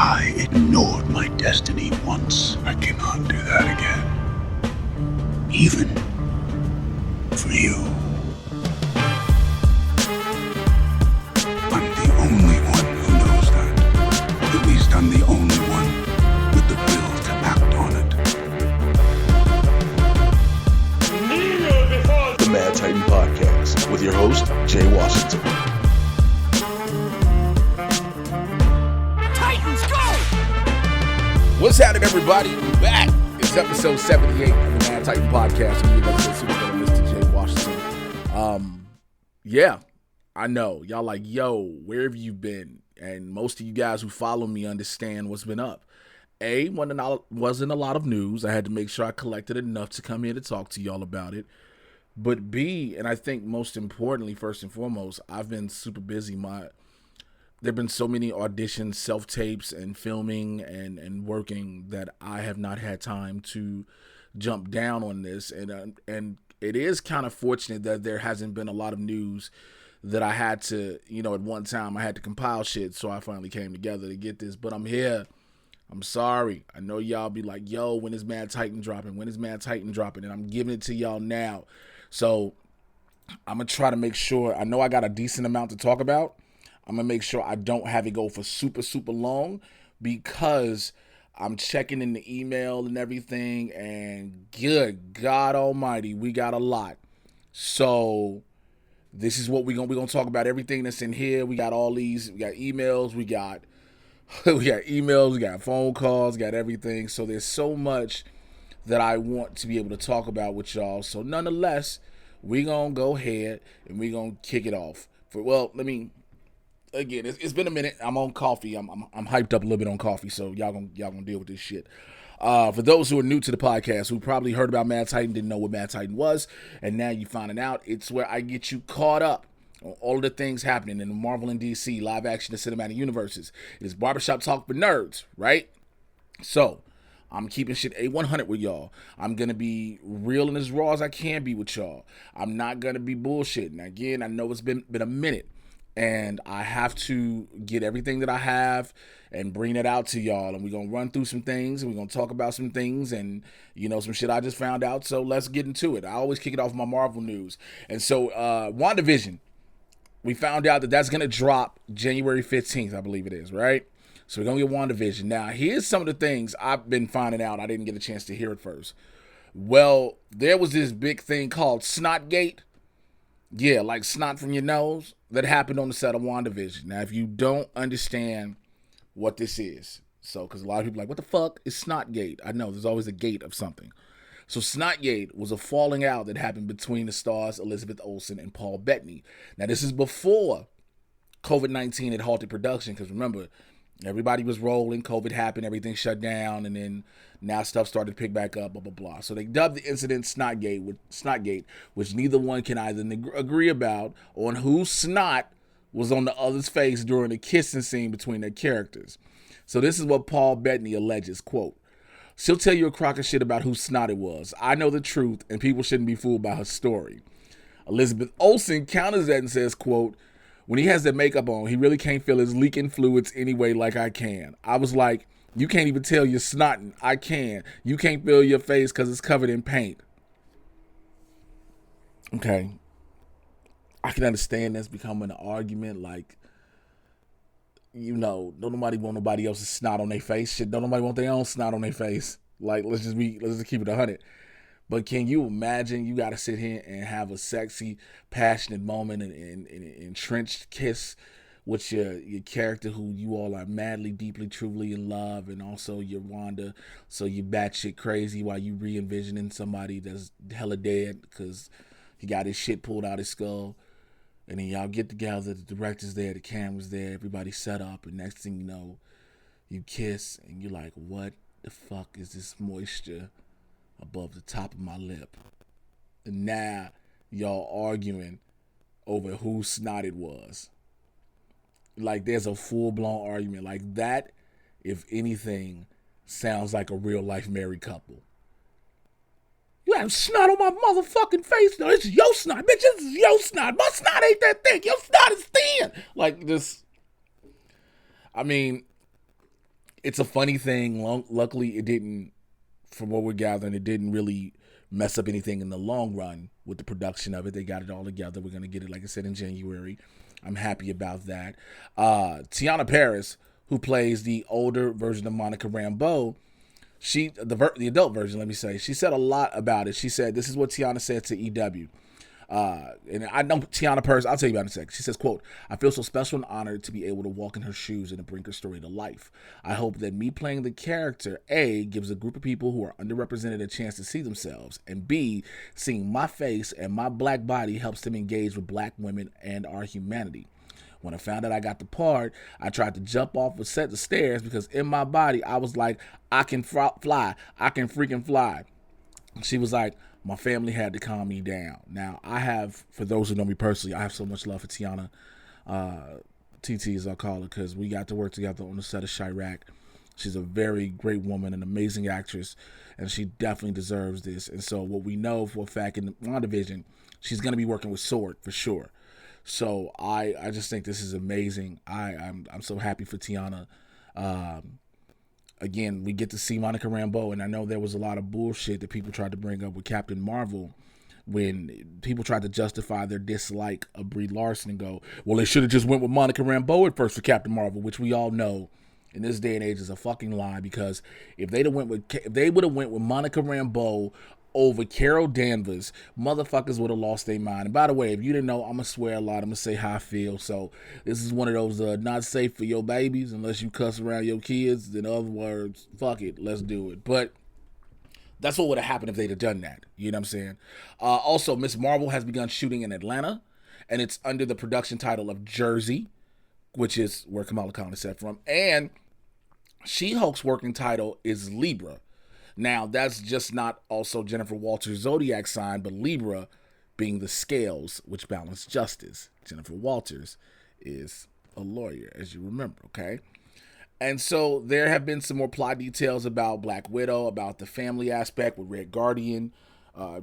I ignored my destiny once. I cannot do that again. Even for you. I'm the only one who knows that. At least I'm the only one with the will to act on it. The Mad Titan Podcast with your host, Jay Washington. Titans, go! What's happening, everybody? We're back. It's episode 78 of the Mad Titan Podcast. I'm your super Mr. Jay Washington. Yeah, I know. Y'all like, yo, where have you been? And most of you guys who follow me understand what's been up. A, wasn't a lot of news. I had to make sure I collected enough to come here to talk to y'all about it. But B, and I think most importantly, first and foremost, I've been super busy. There've been so many auditions, self-tapes, and filming and working that I have not had time to jump down on this. And it is kind of fortunate that there hasn't been a lot of news that I had to, at one time I had to compile shit. So I finally came together to get this. But I'm here. I'm sorry. I know y'all be like, yo, when is Mad Titan dropping? When is Mad Titan dropping? And I'm giving it to y'all now. So I'm going to try to make sure. I know I got a decent amount to talk about. I'm going to make sure I don't have it go for super, super long because I'm checking in the email and everything. And good God almighty, we got a lot. So this is what we're going to talk about. Everything that's in here. We got all these. We got emails. We got emails. We got phone calls. We got everything. So there's so much that I want to be able to talk about with y'all. So nonetheless, we're going to go ahead and we're going to kick it off. Again, it's been a minute. I'm on coffee. I'm hyped up a little bit on coffee, so y'all gonna deal with this shit. For those who are new to the podcast, who probably heard about Mad Titan, didn't know what Mad Titan was, and now you finding out, it's where I get you caught up on all of the things happening in the Marvel and DC live action and cinematic universes. It's barbershop talk for nerds, right? So I'm keeping shit A100 with y'all. I'm going to be real and as raw as I can be with y'all. I'm not going to be bullshitting. Again, I know it's been a minute. And I have to get everything that I have and bring it out to y'all. And we're going to run through some things. And we're going to talk about some things. And, some shit I just found out. So let's get into it. I always kick it off with my Marvel news. And so Wandavision, we found out that that's going to drop January 15th, I believe it is, right? So we're going to get WandaVision. Now, here's some of the things I've been finding out. I didn't get a chance to hear it first. Well, there was this big thing called SNOTGATE. Yeah, like snot from your nose that happened on the set of WandaVision. Now, if you don't understand what this is, because a lot of people are like, what the fuck is SNOTGATE? I know, there's always a gate of something. So SNOTGATE was a falling out that happened between the stars Elizabeth Olsen and Paul Bettany. Now, this is before COVID-19 had halted production, because remember, everybody was rolling, COVID happened, everything shut down, and then now stuff started to pick back up, blah, blah, blah. So they dubbed the incident SNOTGATE, which neither one can either agree about on whose snot was on the other's face during the kissing scene between their characters. So this is what Paul Bettany alleges, quote, "She'll tell you a crock of shit about whose snot it was. I know the truth, and people shouldn't be fooled by her story." Elizabeth Olsen counters that and says, quote, "When he has that makeup on, he really can't feel his leaking fluids anyway like I can. I was like, you can't even tell you're snotting. I can. You can't feel your face because it's covered in paint." Okay. I can understand this becoming an argument like, don't nobody want nobody else's snot on their face. Shit, don't nobody want their own snot on their face. Like, let's just keep it 100. But can you imagine you got to sit here and have a sexy, passionate moment and entrenched kiss with your character who you all are madly, deeply, truly in love, and also your Wanda, so you batshit crazy while you re-envisioning somebody that's hella dead because he got his shit pulled out his skull, and then y'all get together, the director's there, the camera's there, everybody's set up, and next thing you know, you kiss, and you're like, what the fuck is this moisture above the top of my lip? And now y'all arguing over whose snot it was. Like, there's a full-blown argument. Like, that, if anything, sounds like a real-life married couple. You have snot on my motherfucking face. No, this is your snot. Bitch, this is your snot. My snot ain't that thick. Your snot is thin. Like, this, I mean, It's a funny thing. Luckily, it didn't, from what we're gathering, it didn't really mess up anything in the long run with the production of it. They got it all together. We're going to get it, like I said, in January. I'm happy about that. Tiana Paris, who plays the older version of Monica Rambeau, the adult version, let me say, she said a lot about it. She said, this is what Tiana said to EW. And I know Tiana Paris, I'll tell you about it in a second. She says, quote, I feel so special and honored to be able to walk in her shoes and to bring her story to life. I hope that me playing the character, A, gives a group of people who are underrepresented a chance to see themselves, and B, seeing my face and my black body helps them engage with black women and our humanity. When I found out I got the part, I tried to jump off a set of stairs because in my body, I was like, I can fly. I can freaking fly. She was like, my family had to calm me down. Now, I have, for those who know me personally, I have so much love for Tiana, TT as I call her, because we got to work together on the set of Chirac. She's a very great woman, an amazing actress, and she definitely deserves this. And so what we know for a fact in the Wandavision, she's going to be working with Sword for sure. So I just think this is amazing. I'm so happy for Tiana. Again, we get to see Monica Rambeau, and I know there was a lot of bullshit that people tried to bring up with Captain Marvel when people tried to justify their dislike of Brie Larson and go, well, they should have just went with Monica Rambeau at first for Captain Marvel, which we all know in this day and age is a fucking lie, because if they would have went with Monica Rambeau over Carol Danvers, motherfuckers would have lost their mind. And by the way, if you didn't know, I'm going to swear a lot. I'm going to say how I feel. So this is one of those not safe for your babies unless you cuss around your kids. In other words, fuck it, let's do it. But that's what would have happened if they'd have done that. You know what I'm saying? Also, Miss Marvel has begun shooting in Atlanta, and it's under the production title of Jersey, which is where Kamala Khan is set from. And She-Hulk's working title is Libra. Now, that's just not also Jennifer Walters' zodiac sign, but Libra being the scales which balance justice. Jennifer Walters is a lawyer, as you remember, okay? And so there have been some more plot details about Black Widow, about the family aspect with Red Guardian,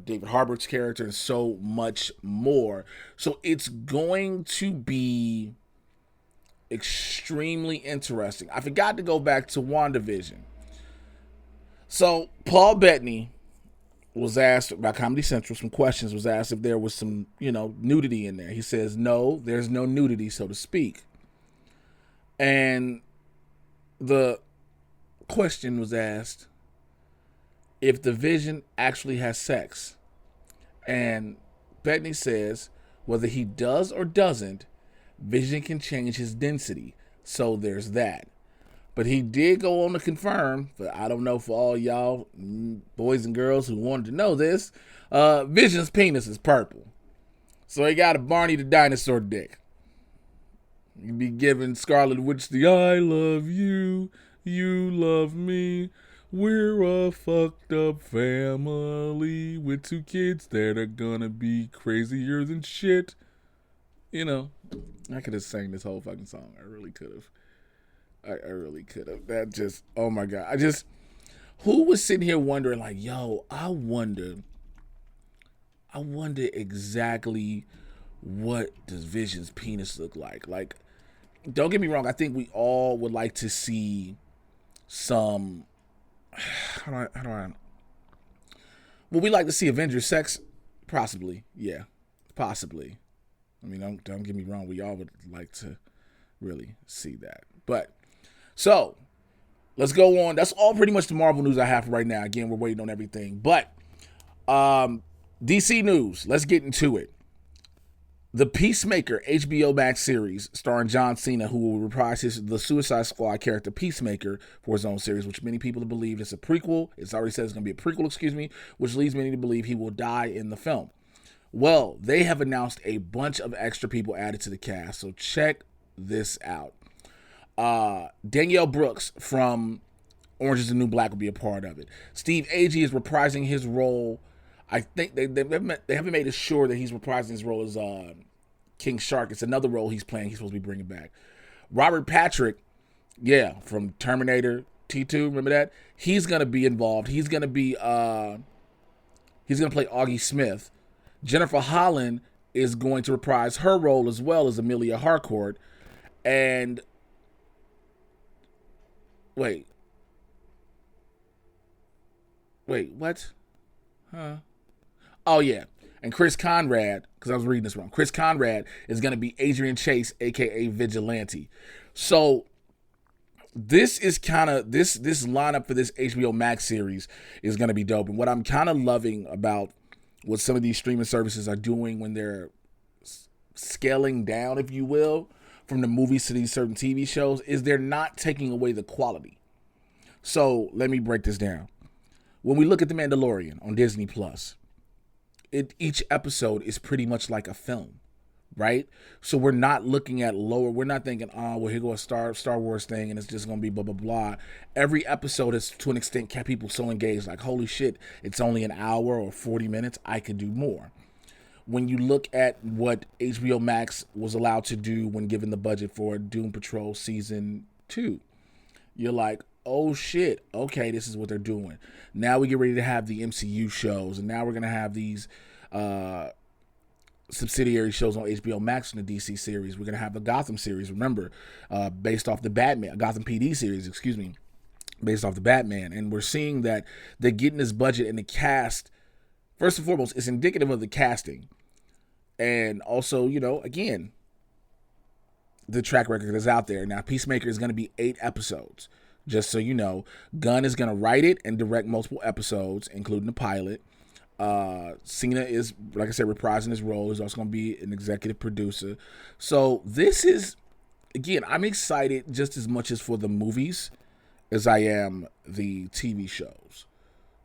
David Harbour's character, and so much more. So it's going to be extremely interesting. I forgot to go back to WandaVision. So Paul Bettany was asked by Comedy Central, some questions, was asked if there was some, nudity in there. He says, no, there's no nudity, so to speak. And the question was asked if the Vision actually has sex. And Bettany says, whether he does or doesn't, Vision can change his density. So there's that. But he did go on to confirm, but I don't know for all y'all boys and girls who wanted to know this, Vision's penis is purple. So he got a Barney the Dinosaur dick. You be giving Scarlet Witch the I love you, you love me. We're a fucked up family with 2 kids that are gonna be crazier than shit. I could have sang this whole fucking song. I really could have. I really could have. That just, oh my God. Who was sitting here wondering like, yo, I wonder exactly what does Vision's penis look like? Like, don't get me wrong. I think we all would like to see some, well, we like to see Avengers sex, possibly. Yeah, possibly. I mean, don't get me wrong. We all would like to really see that. But, so, let's go on. That's all pretty much the Marvel news I have right now. Again, we're waiting on everything. But, DC news. Let's get into it. The Peacemaker HBO Max series starring John Cena, who will reprise the Suicide Squad character Peacemaker for his own series, which many people have believed is a prequel. It's already said it's going to be a prequel, which leads many to believe he will die in the film. Well, they have announced a bunch of extra people added to the cast, so check this out. Danielle Brooks from Orange is the New Black will be a part of it. Steve Agee is reprising his role. I think they haven't made it sure that he's reprising his role as King Shark. It's another role he's playing. He's supposed to be bringing back. Robert Patrick, from Terminator T2. Remember that? He's gonna be involved. He's gonna play Augie Smith. Jennifer Holland is going to reprise her role as well as Amelia Harcourt. And wait, Wait, what? Huh? Oh, yeah. And Chris Conrad, because I was reading this wrong. Chris Conrad is going to be Adrian Chase, a.k.a. Vigilante. So this is kind of, this lineup for this HBO Max series is going to be dope. And what I'm kind of loving about what some of these streaming services are doing when they're scaling down, if you will, from the movies to these certain TV shows, is they're not taking away the quality. So let me break this down. When we look at The Mandalorian on Disney Plus, each episode is pretty much like a film, right? So we're not looking at lower. We're not thinking, oh, well, here goes a Star Wars thing, and it's just gonna be blah blah blah. Every episode has, to an extent, kept people so engaged. Like, holy shit, it's only an hour or 40 minutes. I could do more. When you look at what HBO Max was allowed to do when given the budget for Doom Patrol Season 2, you're like, oh shit, okay, this is what they're doing. Now we get ready to have the MCU shows, and now we're going to have these subsidiary shows on HBO Max in the DC series. We're going to have the Gotham series, remember, based off the Batman, Gotham PD series, excuse me, based off the Batman. And we're seeing that they're getting this budget, and the cast, first and foremost, it's indicative of the casting. And also, you know, again, the track record is out there. Now, Peacemaker is going to be 8 episodes. Just so you know, Gunn is going to write it and direct multiple episodes, including the pilot. Cena is, like I said, reprising his role. He's also going to be an executive producer. So this is, again, I'm excited just as much as for the movies as I am the TV shows,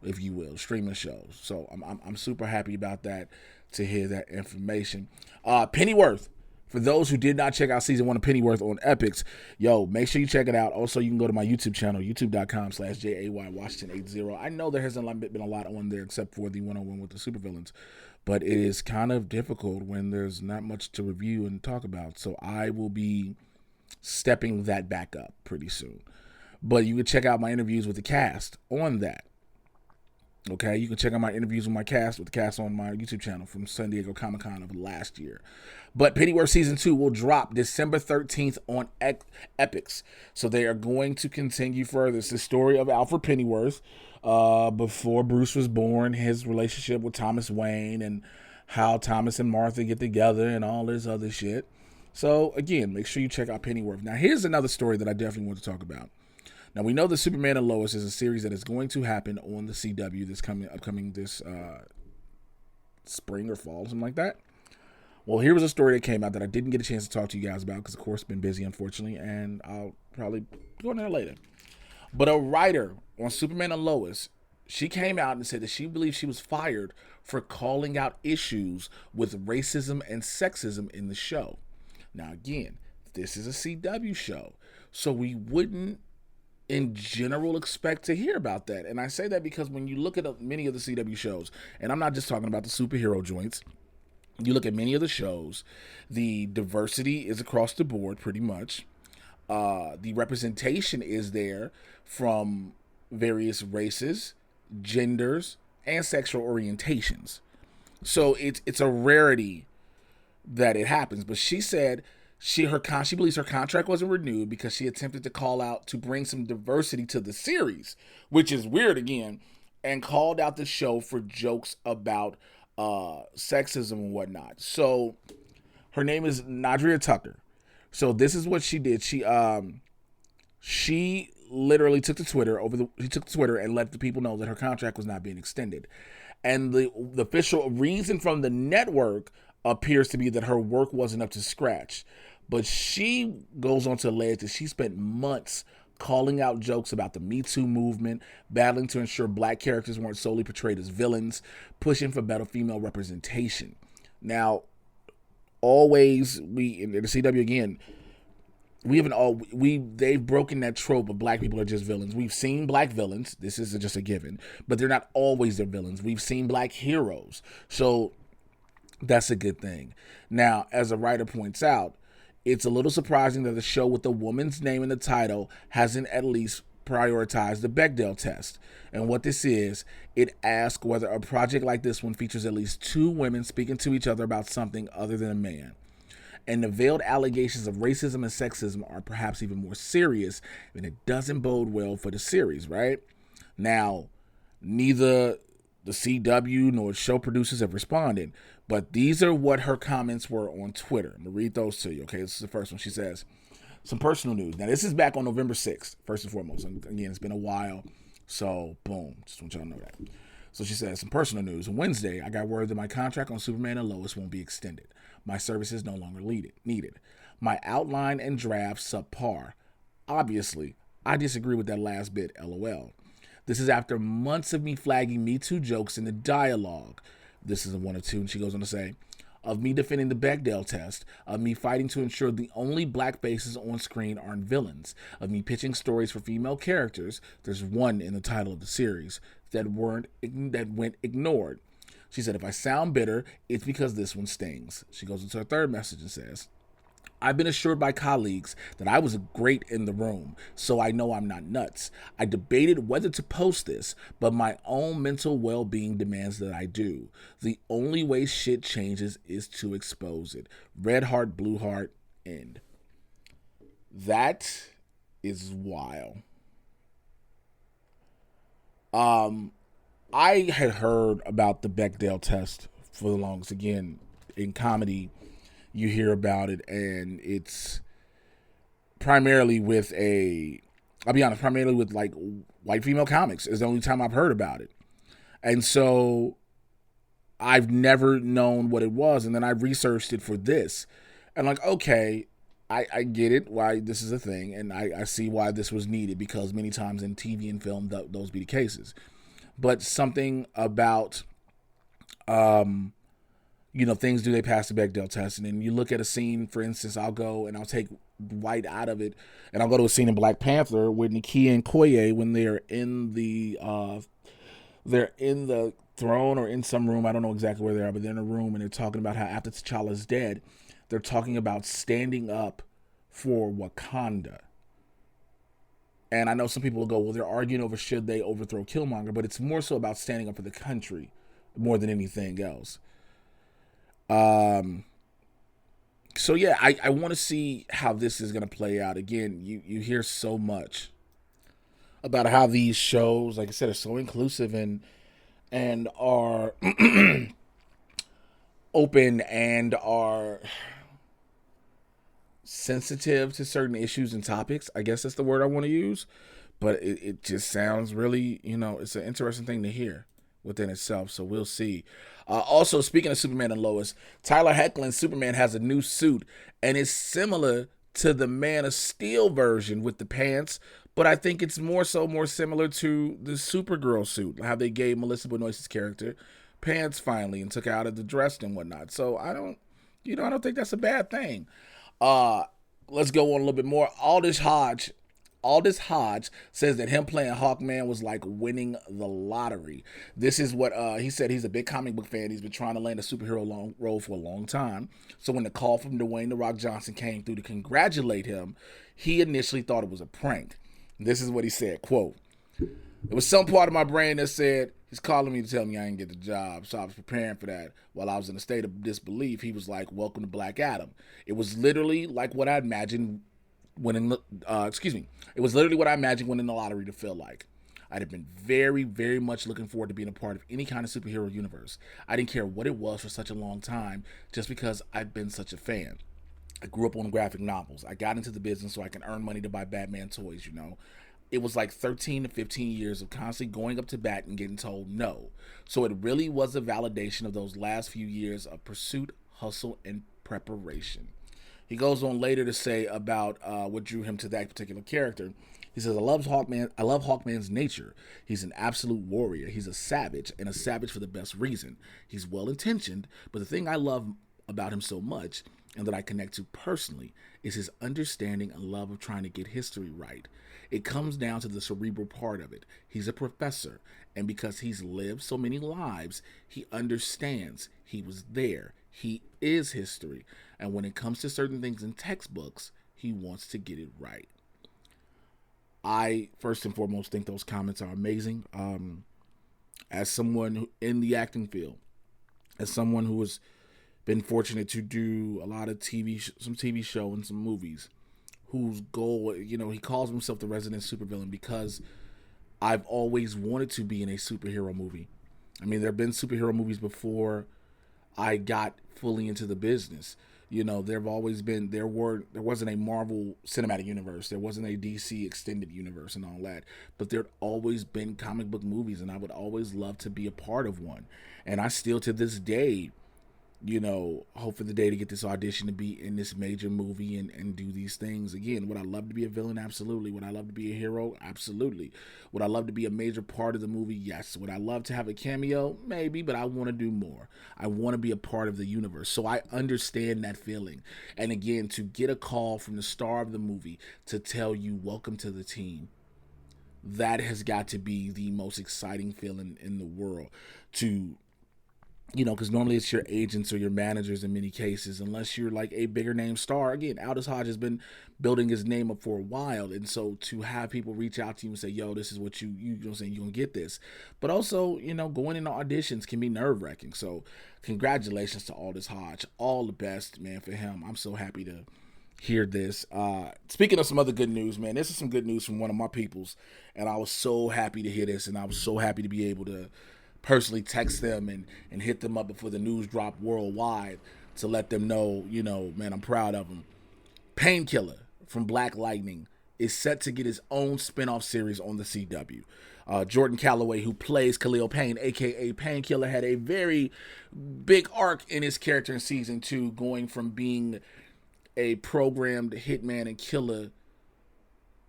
if you will, streaming shows. So I'm super happy about that, to hear that information. Pennyworth. For those who did not check out season 1 of Pennyworth on Epix, yo, make sure you check it out. Also, you can go to my YouTube channel, youtube.com/JAYWashington80. I know there hasn't been a lot on there except for the one-on-one with the supervillains, but it is kind of difficult when there's not much to review and talk about. So I will be stepping that back up pretty soon. But you can check out my interviews with the cast on that. Okay, you can check out my interviews with the cast on my YouTube channel from San Diego Comic-Con of last year. But Pennyworth Season 2 will drop December 13th on Epix. So they are going to continue further. It's the story of Alfred Pennyworth before Bruce was born, his relationship with Thomas Wayne, and how Thomas and Martha get together and all this other shit. So, again, make sure you check out Pennyworth. Now, here's another story that I definitely want to talk about. Now, we know that Superman and Lois is a series that is going to happen on the CW upcoming this spring or fall, something like that. Well, here was a story that came out that I didn't get a chance to talk to you guys about because, of course, been busy, unfortunately, and I'll probably go in there later. But a writer on Superman and Lois, she came out and said that she believes she was fired for calling out issues with racism and sexism in the show. Now, again, this is a CW show, so we wouldn't in general expect to hear about that. And I say that because when you look at many of the CW shows, and I'm not just talking about the superhero joints, you look at many of the shows, the diversity is across the board pretty much. The representation is there from various races, genders, and sexual orientations. So it's a rarity that it happens. But she said she believes her contract wasn't renewed because she attempted to call out to bring some diversity to the series, which is weird again, and called out the show for jokes about sexism and whatnot. So her name is Nadria Tucker. So this is what she did. She literally took to Twitter and let the people know that her contract was not being extended. And the official reason from the network appears to be that her work wasn't up to scratch. But she goes on to allege that she spent months calling out jokes about the Me Too movement, battling to ensure black characters weren't solely portrayed as villains, pushing for better female representation. Now, always, in the CW again, they've broken that trope of black people are just villains. We've seen black villains. This is just a given, but they're not always their villains. We've seen black heroes. So that's a good thing. Now, as a writer points out, it's a little surprising that the show with the woman's name in the title hasn't at least prioritized the Bechdel test. And what this is, it asks whether a project like this one features at least 2 women speaking to each other about something other than a man. And the veiled allegations of racism and sexism are perhaps even more serious, and it doesn't bode well for the series, right? Now, Neither the CW nor show producers have responded, but these are what her comments were on Twitter. I'm going to read those to you, okay? This is the first one. She says, some personal news. Now, this is back on November 6th, first and foremost. And again, it's been a while, so boom. Just want y'all to know that. So she says, some personal news. On Wednesday, I got word that my contract on Superman and Lois won't be extended. My services no longer needed. My outline and draft subpar. Obviously, I disagree with that last bit, LOL. This is after months of me flagging Me Too jokes in the dialogue. This is a one or two, and she goes on to say, of me defending the Bechdel test, of me fighting to ensure the only black faces on screen aren't villains, of me pitching stories for female characters, there's one in the title of the series, that went ignored. She said, if I sound bitter, it's because this one stings. She goes into her third message and says, I've been assured by colleagues that I was great in the room, so I know I'm not nuts. I debated whether to post this, but my own mental well-being demands that I do. The only way shit changes is to expose it. Red heart, blue heart, end. That is wild. I had heard about the Bechdel test for the longest. Again, in comedy, you hear about it, and it's primarily with primarily with like white female comics is the only time I've heard about it. And so I've never known what it was. And then I researched it for this. And like, okay, I get it, why this is a thing. And I see why this was needed, because many times in TV and film, those be the cases. But something about, things do they pass the Bechdel test. And then you look at a scene, for instance, I'll go and I'll take white out of it, and I'll go to a scene in Black Panther with Nakia and Koye when they're in the throne or in some room. I don't know exactly where they are, but they're in a room and they're talking about how after T'Challa's dead, they're talking about standing up for Wakanda. And I know some people will go, well, they're arguing over should they overthrow Killmonger, but it's more so about standing up for the country more than anything else. So yeah, I want to see how this is going to play out. Again, you hear so much about how these shows, like I said, are so inclusive and are open and are sensitive to certain issues and topics. I guess that's the word I want to use, but it just sounds really, it's an interesting thing to hear within itself. So we'll see. Also, speaking of Superman and Lois, Tyler Hoechlin's Superman has a new suit, and it's similar to the Man of Steel version with the pants, but I think it's more similar to the Supergirl suit, how they gave Melissa Benoist's character pants finally and took out of the dress and whatnot. So I don't think that's a bad thing. Let's go on a little bit more. Aldous Hodge says that him playing Hawkman was like winning the lottery. This is what he said. He's a big comic book fan. He's been trying to land a superhero role for a long time. So when the call from Dwayne "The Rock" Johnson came through to congratulate him, he initially thought it was a prank. This is what he said, quote, "There was some part of my brain that said, he's calling me to tell me I didn't get the job, so I was preparing for that. While I was in a state of disbelief, he was like, welcome to Black Adam. It was literally like what I imagined winning the lottery to feel like. I'd have been very, very much looking forward to being a part of any kind of superhero universe. I didn't care what it was for such a long time, just because I've been such a fan. I grew up on graphic novels. I got into the business so I can earn money to buy Batman toys, It was like 13 to 15 years of constantly going up to bat and getting told no. So it really was a validation of those last few years of pursuit, hustle, and preparation." He goes on later to say about what drew him to that particular character. He says, I love Hawkman's nature. He's an absolute warrior. He's a savage, and a savage for the best reason. He's well-intentioned, but the thing I love about him so much, and that I connect to personally, is his understanding and love of trying to get history right. It comes down to the cerebral part of it. He's a professor, and because he's lived so many lives, he understands. He was there. He is history. And when it comes to certain things in textbooks, he wants to get it right. I, first and foremost, think those comments are amazing. As someone in the acting field, as someone who has been fortunate to do a lot of some TV show and some movies, whose goal, he calls himself the resident supervillain because I've always wanted to be in a superhero movie. I mean, there have been superhero movies before I got fully into the business. You know, there wasn't a Marvel Cinematic Universe, there wasn't a DC extended universe and all that, but there'd always been comic book movies, and I would always love to be a part of one. And I still to this day, you know, hope for the day to get this audition to be in this major movie and do these things. Again, would I love to be a villain? Absolutely. Would I love to be a hero? Absolutely. Would I love to be a major part of the movie? Yes. Would I love to have a cameo? Maybe, but I want to do more. I want to be a part of the universe. So I understand that feeling. And again, to get a call from the star of the movie to tell you, welcome to the team, that has got to be the most exciting feeling in the world. To, you know, because normally it's your agents or your managers in many cases, unless you're like a bigger name star. Again, Aldous Hodge has been building his name up for a while, and so to have people reach out to you and say, yo, this is what you know what I'm saying, you're going to get this. But also, you know, going into auditions can be nerve-wracking. So congratulations to Aldous Hodge. All the best, man, for him. I'm so happy to hear this. Speaking of some other good news, man, this is some good news from one of my peoples, and I was so happy to hear this, and I was so happy to be able to personally text them and hit them up before the news dropped worldwide to let them know, you know, man, I'm proud of them. Painkiller from Black Lightning is set to get his own spinoff series on the CW. Jordan Calloway, who plays Khalil Payne, aka Painkiller, had a very big arc in his character in season 2, going from being a programmed hitman and killer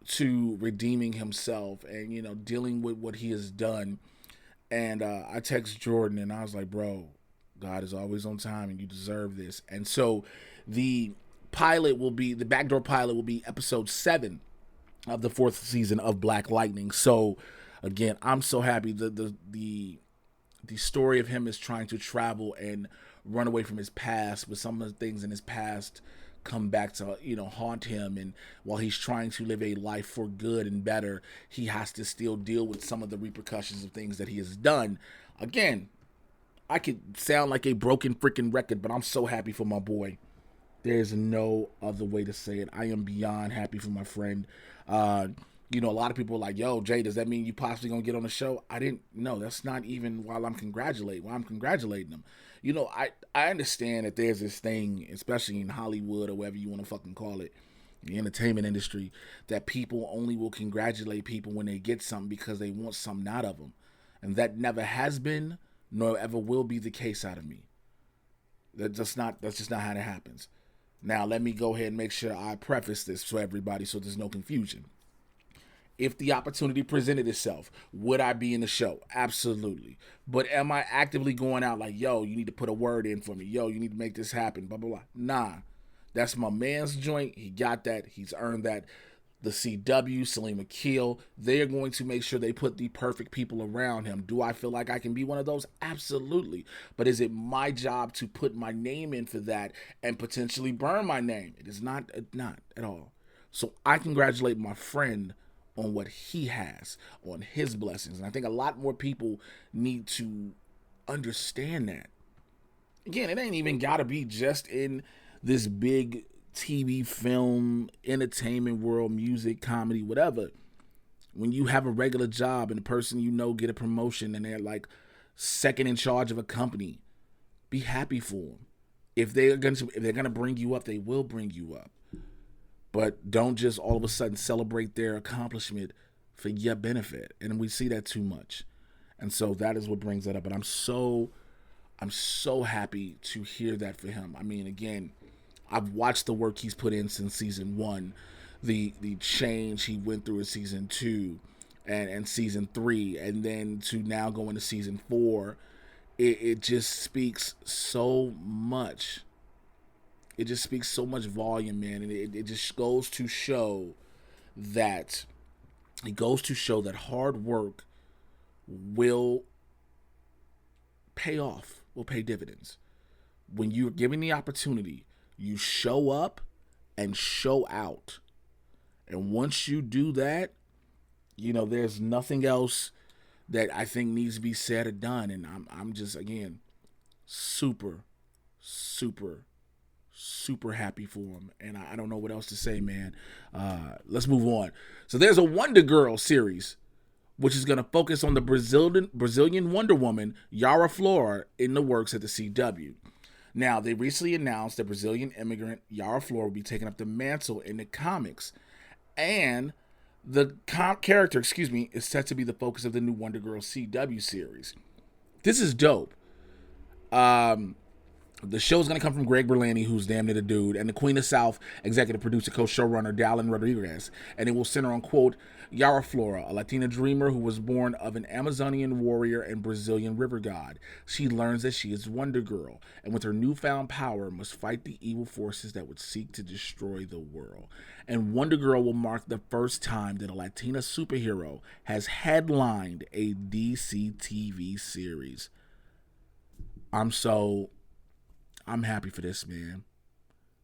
to redeeming himself and, you know, dealing with what he has done. And I text Jordan and I was like, bro, God is always on time and you deserve this. And so the backdoor pilot will be episode 7 of the 4th season of Black Lightning. So again, I'm so happy. The story of him is trying to travel and run away from his past, but some of the things in his past come back to, you know, haunt him. And while he's trying to live a life for good and better, he has to still deal with some of the repercussions of things that he has done. Again, I could sound like a broken freaking record, but I'm so happy for my boy. There's no other way to say it. I am beyond happy for my friend. You know, a lot of people are like, yo, Jay, does that mean you possibly gonna get on the show? I didn't know. That's not even while I'm congratulating them. You know, I understand that there's this thing, especially in Hollywood or whatever you want to fucking call it, the entertainment industry, that people only will congratulate people when they get something because they want something out of them. And that never has been, nor ever will be the case out of me. That's just not how it happens. Now, let me go ahead and make sure I preface this for everybody so there's no confusion. If the opportunity presented itself, would I be in the show? Absolutely. But am I actively going out like, yo, you need to put a word in for me. Yo, you need to make this happen, blah, blah, blah. Nah. That's my man's joint. He got that. He's earned that. The CW, Salim Akil, they are going to make sure they put the perfect people around him. Do I feel like I can be one of those? Absolutely. But is it my job to put my name in for that and potentially burn my name? It is not at all. So I congratulate my friend on what he has, on his blessings. And I think a lot more people need to understand that. Again, it ain't even got to be just in this big TV, film, entertainment world, music, comedy, whatever. When you have a regular job and the person you know get a promotion and they're like second in charge of a company, be happy for them. If they're gonna bring you up, they will bring you up. But don't just all of a sudden celebrate their accomplishment for your benefit. And we see that too much. And so that is what brings that up. But I'm so happy to hear that for him. I mean, again, I've watched the work he's put in since season 1, the change he went through in season 2 and season 3, and then to now go into season 4. It just speaks so much. It just speaks so much volume, man. And it just goes to show that hard work will pay off, will pay dividends. When you're given the opportunity, you show up and show out. And once you do that, you know, there's nothing else that I think needs to be said or done. And I'm just, again, super happy for him. And I don't know what else to say, man. Let's move on. So there's a Wonder Girl series which is going to focus on the Brazilian Wonder Woman, Yara Flora, in the works at the CW. Now, they recently announced that Brazilian immigrant Yara Flora will be taking up the mantle in the comics. And the character, is set to be the focus of the new Wonder Girl CW series. This is dope. The show is going to come from Greg Berlanti, who's damn near the dude, and the Queen of South executive producer, co-showrunner Dallin Rodriguez. And it will center on, quote, Yara Flora, a Latina dreamer who was born of an Amazonian warrior and Brazilian river god. She learns that she is Wonder Girl, and with her newfound power, must fight the evil forces that would seek to destroy the world. And Wonder Girl will mark the first time that a Latina superhero has headlined a DC TV series. I'm happy for this, man.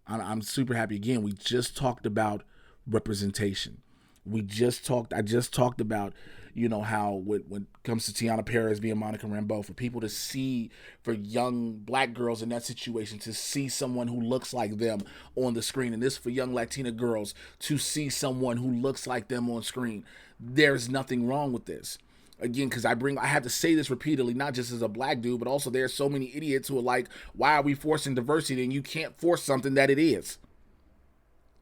I'm super happy. Again, we just talked about representation. I just talked about, how when it comes to Tiana Perez being Monica Rambeau, for people to see, for young black girls in that situation, to see someone who looks like them on the screen. And this for young Latina girls to see someone who looks like them on screen. There's nothing wrong with this. Again, because I have to say this repeatedly, not just as a black dude, but also there are so many idiots who are like, why are we forcing diversity? And you can't force something that it is.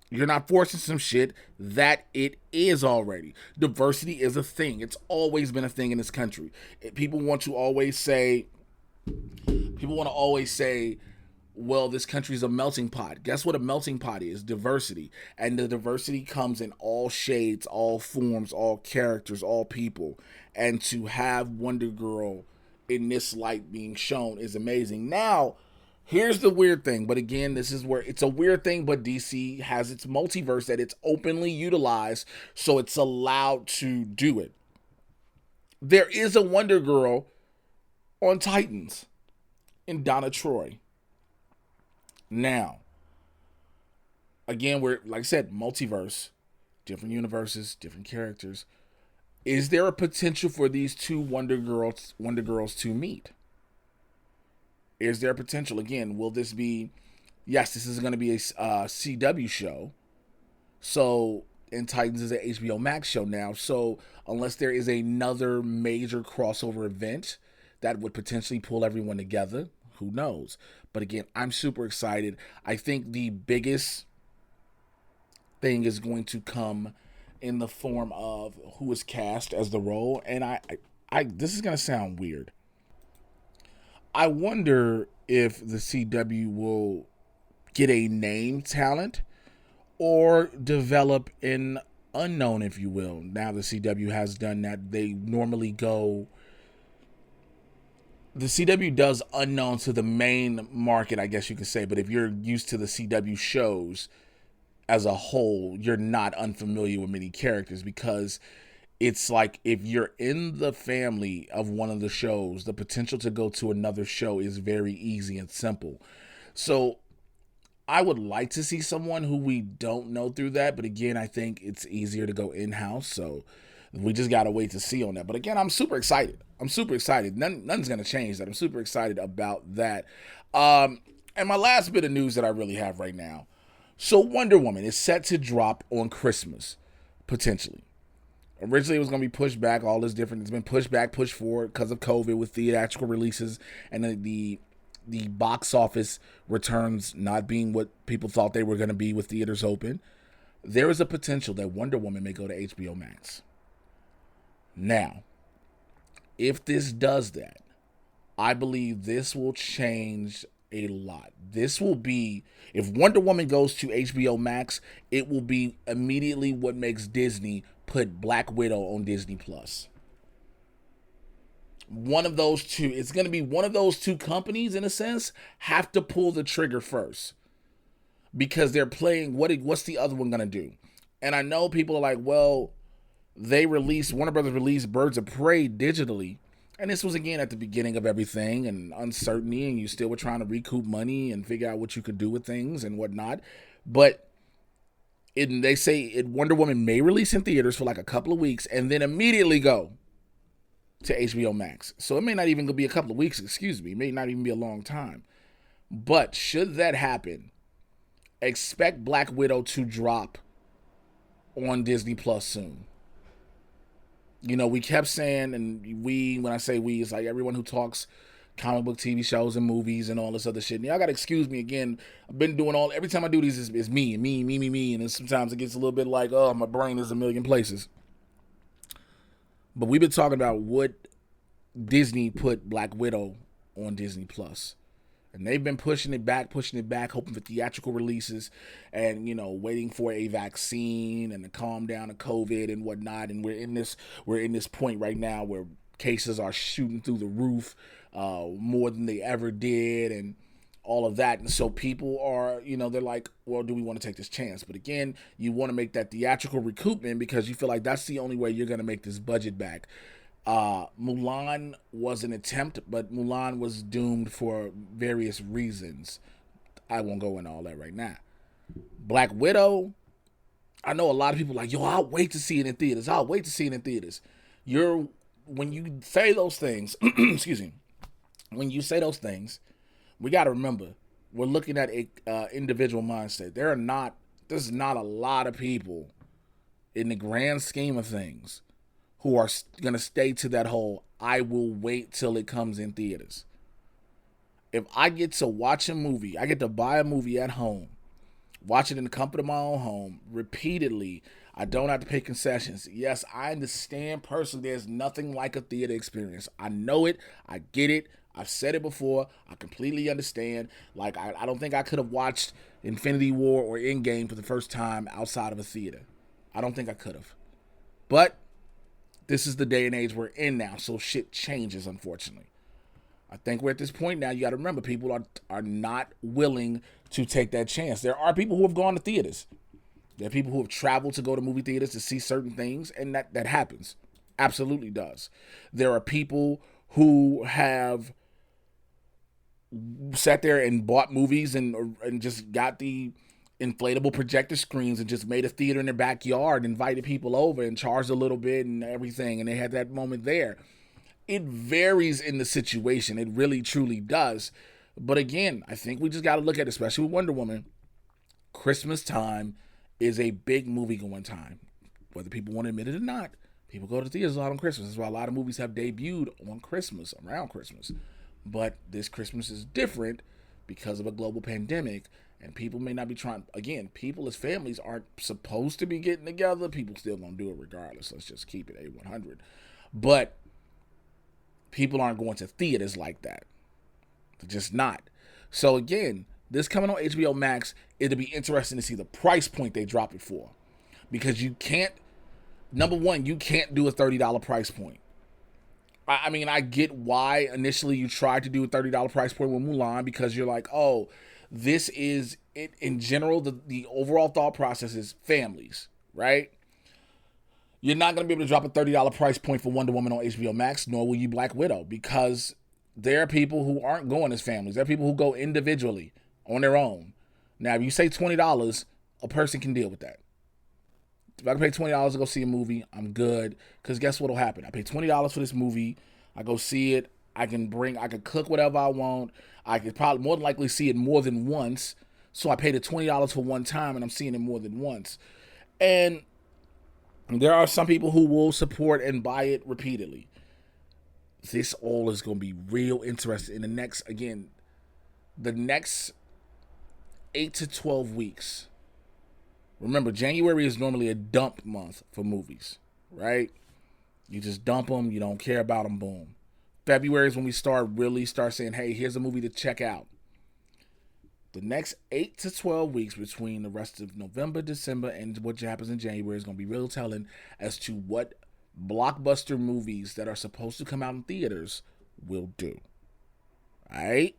You're not forcing some shit that it is already. Diversity is a thing. It's always been a thing in this country. People want to always say, well, this country's a melting pot. Guess what a melting pot is? Diversity. And the diversity comes in all shades, all forms, all characters, all people. And to have Wonder Girl in this light being shown is amazing. Now, here's the weird thing. But again, this is where it's a weird thing, but DC has its multiverse that it's openly utilized, so it's allowed to do it. There is a Wonder Girl on Titans in Donna Troy. Now, again, we're, like I said, multiverse, different universes, different characters. Is there a potential for these two Wonder Girls to meet? Is there a potential? Again, will this be, yes, this is going to be a CW show. So, and Titans is an HBO Max show now. So, unless there is another major crossover event that would potentially pull everyone together, who knows? But again, I'm super excited. I think the biggest thing is going to come in the form of who is cast as the role. And I this is going to sound weird. I wonder if the CW will get a name talent or develop an unknown, if you will. Now the CW has done that. They normally go... The CW does unknown to the main market, I guess you could say. But if you're used to the CW shows as a whole, you're not unfamiliar with many characters, because it's like if you're in the family of one of the shows, the potential to go to another show is very easy and simple. So I would like to see someone who we don't know through that. But again, I think it's easier to go in-house. So we just got to wait to see on that. But again, I'm super excited. Nothing's going to change that. I'm super excited about that. And my last bit of news that I really have right now. So Wonder Woman is set to drop on Christmas, potentially. Originally, it was going to be pushed back, all this different. It's been pushed back, pushed forward because of COVID with theatrical releases and the box office returns not being what people thought they were going to be with theaters open. There is a potential that Wonder Woman may go to HBO Max. Now, if this does that, I believe this will change a lot. This will be, if Wonder Woman goes to HBO Max, it will be immediately what makes Disney put Black Widow on Disney Plus. One of those two, it's going to be one of those two companies, in a sense, have to pull the trigger first, because they're playing, what's the other one going to do? And I know people are like, well, Warner Brothers released Birds of Prey digitally, and this was again at the beginning of everything and uncertainty, and you still were trying to recoup money and figure out what you could do with things and whatnot. But they say Wonder Woman may release in theaters for like a couple of weeks and then immediately go to HBO Max. So it may not even be a couple of weeks, It may not even be a long time. But should that happen, expect Black Widow to drop on Disney Plus soon. we kept saying, and when I say we, it's like everyone who talks comic book TV shows and movies and all this other shit. And y'all gotta excuse me again. I've been doing every time I do these is me, and then sometimes it gets a little bit like, oh, my brain is a million places. But we've been talking about what Disney put Black Widow on Disney Plus. And they've been pushing it back, hoping for theatrical releases and, waiting for a vaccine and to calm down the COVID and whatnot. And we're in this point right now where cases are shooting through the roof more than they ever did and all of that. And so people are, they're like, well, do we want to take this chance? But again, you want to make that theatrical recoupment because you feel like that's the only way you're going to make this budget back. Mulan was an attempt, but Mulan was doomed for various reasons. I won't go into all that right now. Black Widow, I know a lot of people are like, yo, I'll wait to see it in theaters. When you say those things, excuse me, when you say those things, we got to remember, we're looking at a individual mindset. There's not a lot of people in the grand scheme of things who are going to stay to that whole, I will wait till it comes in theaters. If I get to watch a movie, I get to buy a movie at home, watch it in the comfort of my own home, repeatedly, I don't have to pay concessions. Yes, I understand personally there's nothing like a theater experience. I know it, I get it, I've said it before, I completely understand. Like, I don't think I could have watched Infinity War or Endgame for the first time outside of a theater. I don't think I could have. But this is the day and age we're in now, so shit changes, unfortunately. I think we're at this point now. You got to remember, people are not willing to take that chance. There are people who have gone to theaters. There are people who have traveled to go to movie theaters to see certain things, and that happens. Absolutely does. There are people who have sat there and bought movies and just got the inflatable projector screens and just made a theater in their backyard, invited people over and charged a little bit and everything, and they had that moment there. It varies in the situation. It really, truly does. But again, I think we just got to look at it, especially with Wonder Woman. Christmas time is a big movie-going time. Whether people want to admit it or not, people go to theaters a lot on Christmas. That's why a lot of movies have debuted on Christmas, around Christmas. But this Christmas is different because of a global pandemic. And people may not be trying, again, people as families aren't supposed to be getting together. People still gonna do it regardless. Let's just keep it A100. But people aren't going to theaters like that. They're just not. So again, this coming on HBO Max, it'll be interesting to see the price point they drop it for. Because you can't, number one, you can't do a $30 price point. I mean, I get why initially you tried to do a $30 price point with Mulan, because you're like, oh, this is, it in general, the overall thought process is families, right? You're not going to be able to drop a $30 price point for Wonder Woman on HBO Max, nor will you Black Widow, because there are people who aren't going as families. There are people who go individually on their own. Now, if you say $20, a person can deal with that. If I can pay $20 to go see a movie, I'm good. Because guess what will happen? I pay $20 for this movie. I go see it. I can cook whatever I want. I could probably more than likely see it more than once. So I paid the $20 for one time and I'm seeing it more than once. And there are some people who will support and buy it repeatedly. This all is going to be real interesting in the next 8 to 12 weeks. Remember, January is normally a dump month for movies, right? You just dump them. You don't care about them. Boom. February is when we start saying, hey, here's a movie to check out. The next 8 to 12 weeks between the rest of November, December, and what happens in January is going to be real telling as to what blockbuster movies that are supposed to come out in theaters will do. All right?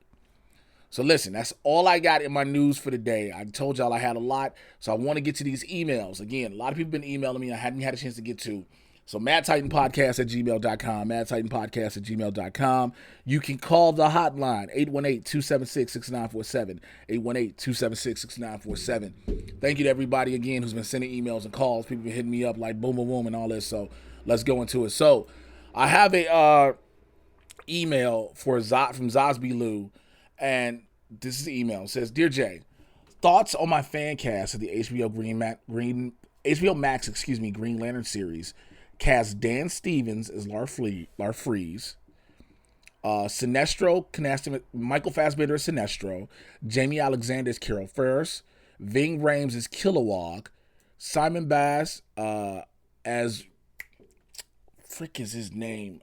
So listen, that's all I got in my news for today. I told y'all I had a lot, so I want to get to these emails. Again, a lot of people have been emailing me I hadn't had a chance to get to. So madtitanpodcast@gmail.com, madtitanpodcast@gmail.com. You can call the hotline, 818-276-6947, 818-276-6947. Thank you to everybody, again, who's been sending emails and calls. People been hitting me up like boom, boom, boom, and all this. So let's go into it. So I have a email from Zosby Lou, and this is the email. It says, Dear Jay, thoughts on my fan cast of the HBO Max, Green Lantern series Cast Dan Stevens as Larfreeze. Sinestro, Michael Fassbender as Sinestro. Jamie Alexander as Carol Ferris. Ving Rhames as Kilowog. Simon Bass as frick is his name?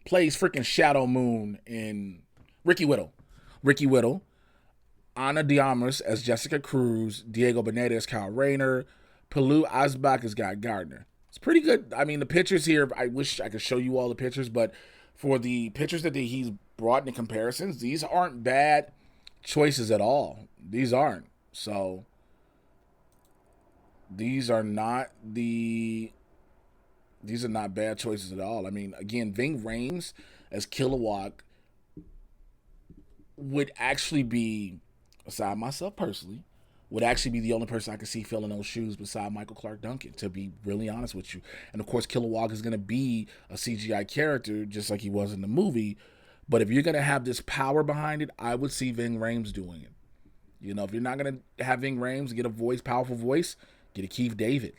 Plays freaking Shadow Moon in Ricky Whittle. Ana Diarmas as Jessica Cruz. Diego Boneta as Kyle Rayner. Palu Asbach as Guy Gardner. It's pretty good. I mean, the pictures here, I wish I could show you all the pictures, but for the pictures that he's brought in comparisons, these aren't bad choices at all. These aren't. So, these are not bad choices at all. I mean, again, Ving Rhames as Kilowog would actually be, aside myself personally, would actually be the only person I could see filling those shoes beside Michael Clark Duncan, to be really honest with you. And of course, Kilowog is going to be a CGI character just like he was in the movie. But if you're going to have this power behind it, I would see Ving Rhames doing it. You know, if you're not going to have Ving Rhames get a voice, powerful voice, get a Keith David.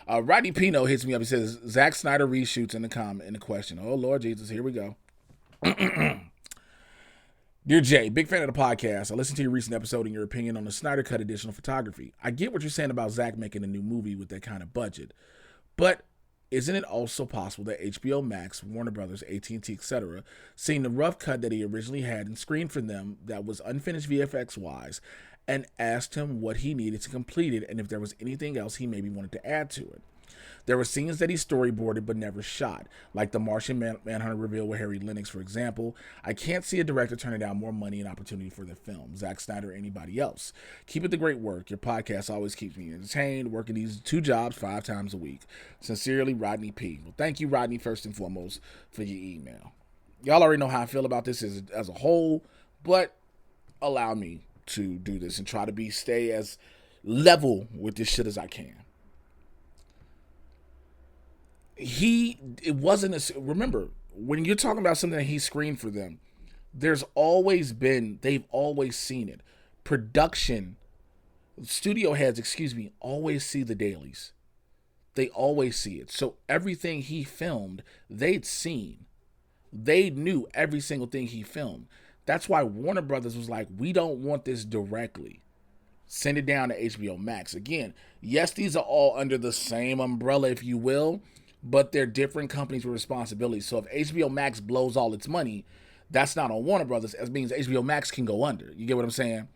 Rodney Pino hits me up. He says, Zack Snyder reshoots in the question. Oh, Lord Jesus, here we go. Dear Jay, big fan of the podcast. I listened to your recent episode and your opinion on the Snyder Cut additional photography. I get what you're saying about Zack making a new movie with that kind of budget, but isn't it also possible that HBO Max, Warner Brothers, AT&T, etc., seeing the rough cut that he originally had and screened for them that was unfinished VFX-wise and asked him what he needed to complete it and if there was anything else he maybe wanted to add to it? There were scenes that he storyboarded but never shot, like the Martian Manhunter reveal with Harry Lennox, for example. I can't see a director turning down more money and opportunity for their film, Zack Snyder or anybody else. Keep it the great work. Your podcast always keeps me entertained, working these 2 jobs 5 times a week. Sincerely, Rodney P. Well, thank you, Rodney, first and foremost, for your email. Y'all already know how I feel about this as a whole, but allow me to do this and try to stay as level with this shit as I can. Remember, when you're talking about something that he screened for them, they've always seen it. Studio heads, always see the dailies. They always see it. So everything he filmed, they'd seen. They knew every single thing he filmed. That's why Warner Brothers was like, we don't want this directly. Send it down to HBO Max. Again, yes, these are all under the same umbrella, if you will, but they're different companies with responsibilities. So if HBO Max blows all its money, that's not on Warner Brothers. That means HBO Max can go under. You get what I'm saying?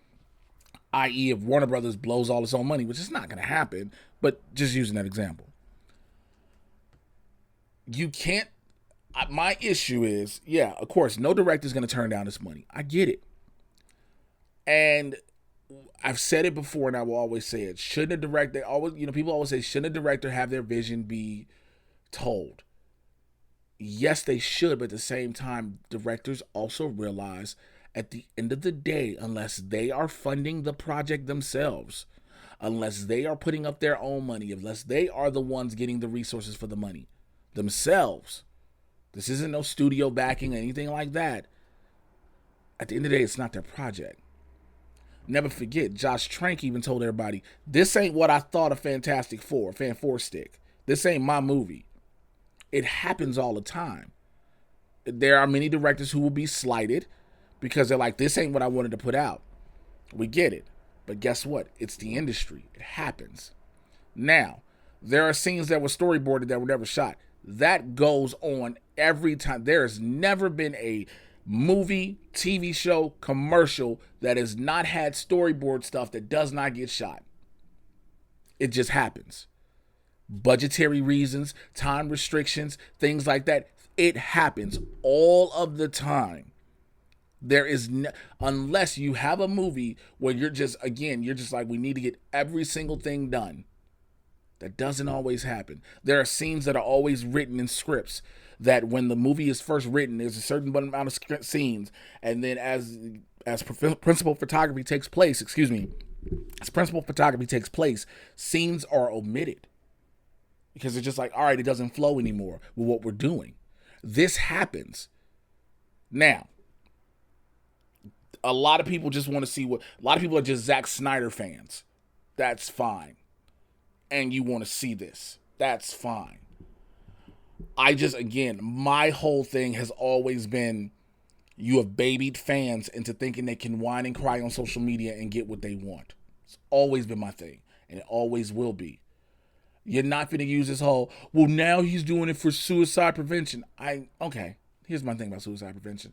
I.e., if Warner Brothers blows all its own money, which is not going to happen, but just using that example. You can't. My issue is, yeah, of course, no director is going to turn down this money. I get it. And I've said it before, and I will always say it. Shouldn't a director, people always say, shouldn't a director have their vision be told? Yes, they should, but at the same time, directors also realize at the end of the day, unless they are funding the project themselves, unless they are putting up their own money, unless they are the ones getting the resources for the money themselves, this isn't no studio backing or anything like that. At the end of the day, it's not their project. Never forget, Josh Trank even told everybody, this ain't what I thought of Fantastic Four, Fan Four Stick. This ain't my movie. It happens all the time. There are many directors who will be slighted because they're like, this ain't what I wanted to put out. We get it. But guess what? It's the industry. It happens. Now, there are scenes that were storyboarded that were never shot. That goes on every time. There has never been a movie, TV show, commercial that has not had storyboard stuff that does not get shot. It just happens. Budgetary reasons, time restrictions, things like that. It happens all of the time. There is unless you have a movie where you're just like, we need to get every single thing done. That doesn't always happen. There are scenes that are always written in scripts that when the movie is first written, there's a certain amount of scenes, and then as principal photography takes place, scenes are omitted because it's just like, all right, it doesn't flow anymore with what we're doing. This happens. Now, a lot of people just want to see a lot of people are just Zack Snyder fans. That's fine. and you want to see this. That's fine. I just, again, my whole thing has always been, you have babied fans into thinking they can whine and cry on social media and get what they want. It's always been my thing, and it always will be. You're not going to use this whole, well, now he's doing it for suicide prevention. Okay, here's my thing about suicide prevention.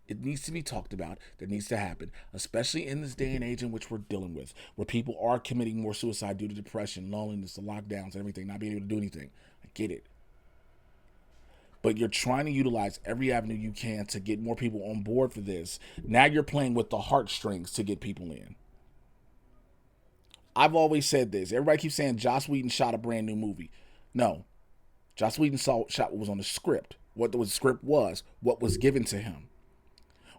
It needs to be talked about. That needs to happen, especially in this day and age in which we're dealing with, where people are committing more suicide due to depression, loneliness, the lockdowns, and everything, not being able to do anything. I get it. But you're trying to utilize every avenue you can to get more people on board for this. Now you're playing with the heartstrings to get people in. I've always said this. Everybody keeps saying Joss Whedon shot a brand new movie. No. Joss Whedon shot what was on the script. What the script was. What was given to him.